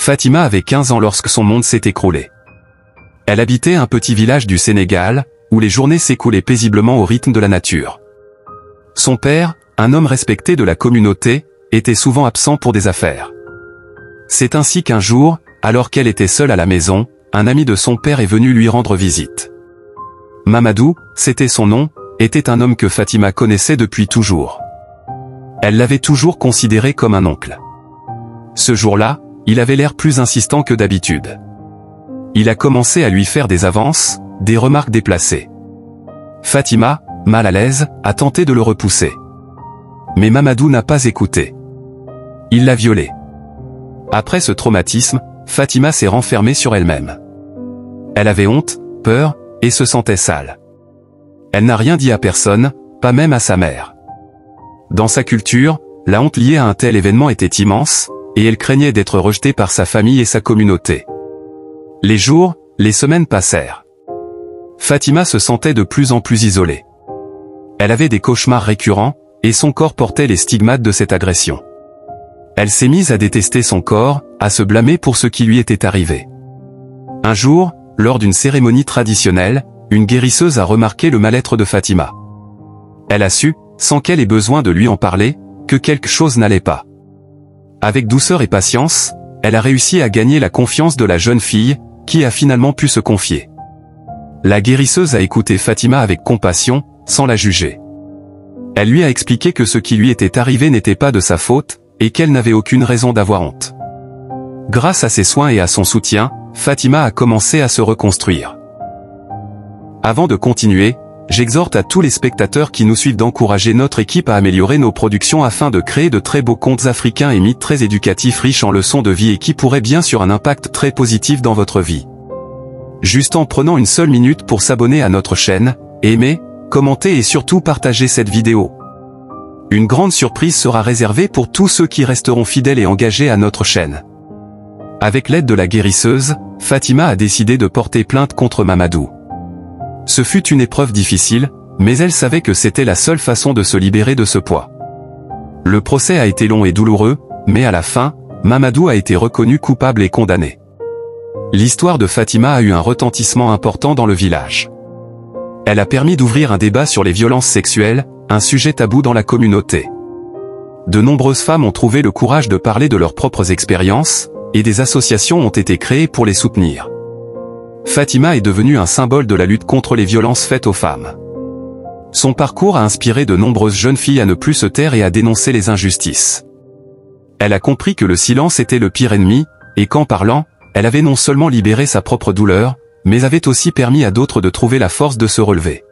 Fatima avait 15 ans lorsque son monde s'est écroulé. Elle habitait un petit village du Sénégal, où les journées s'écoulaient paisiblement au rythme de la nature. Son père, un homme respecté de la communauté, était souvent absent pour des affaires. C'est ainsi qu'un jour, alors qu'elle était seule à la maison, un ami de son père est venu lui rendre visite. Mamadou, c'était son nom, était un homme que Fatima connaissait depuis toujours. Elle l'avait toujours considéré comme un oncle. Ce jour-là, il avait l'air plus insistant que d'habitude. Il a commencé à lui faire des avances, des remarques déplacées. Fatima, mal à l'aise, a tenté de le repousser. Mais Mamadou n'a pas écouté. Il l'a violée. Après ce traumatisme, Fatima s'est renfermée sur elle-même. Elle avait honte, peur, et se sentait sale. Elle n'a rien dit à personne, pas même à sa mère. Dans sa culture, la honte liée à un tel événement était immense, et elle craignait d'être rejetée par sa famille et sa communauté. Les jours, les semaines passèrent. Fatima se sentait de plus en plus isolée. Elle avait des cauchemars récurrents, et son corps portait les stigmates de cette agression. Elle s'est mise à détester son corps, à se blâmer pour ce qui lui était arrivé. Un jour, lors d'une cérémonie traditionnelle, une guérisseuse a remarqué le mal-être de Fatima. Elle a su, sans qu'elle ait besoin de lui en parler, que quelque chose n'allait pas. Avec douceur et patience, elle a réussi à gagner la confiance de la jeune fille, qui a finalement pu se confier. La guérisseuse a écouté Fatima avec compassion, sans la juger. Elle lui a expliqué que ce qui lui était arrivé n'était pas de sa faute, et qu'elle n'avait aucune raison d'avoir honte. Grâce à ses soins et à son soutien, Fatima a commencé à se reconstruire. Avant de continuer, j'exhorte à tous les spectateurs qui nous suivent d'encourager notre équipe à améliorer nos productions afin de créer de très beaux contes africains et mythes très éducatifs riches en leçons de vie et qui pourraient bien sûr un impact très positif dans votre vie. Juste en prenant une seule minute pour s'abonner à notre chaîne, aimer, commenter et surtout partager cette vidéo. Une grande surprise sera réservée pour tous ceux qui resteront fidèles et engagés à notre chaîne. Avec l'aide de la guérisseuse, Fatima a décidé de porter plainte contre Mamadou. Ce fut une épreuve difficile, mais elle savait que c'était la seule façon de se libérer de ce poids. Le procès a été long et douloureux, mais à la fin, Mamadou a été reconnu coupable et condamné. L'histoire de Fatima a eu un retentissement important dans le village. Elle a permis d'ouvrir un débat sur les violences sexuelles, un sujet tabou dans la communauté. De nombreuses femmes ont trouvé le courage de parler de leurs propres expériences, et des associations ont été créées pour les soutenir. Fatima est devenue un symbole de la lutte contre les violences faites aux femmes. Son parcours a inspiré de nombreuses jeunes filles à ne plus se taire et à dénoncer les injustices. Elle a compris que le silence était le pire ennemi, et qu'en parlant, elle avait non seulement libéré sa propre douleur, mais avait aussi permis à d'autres de trouver la force de se relever.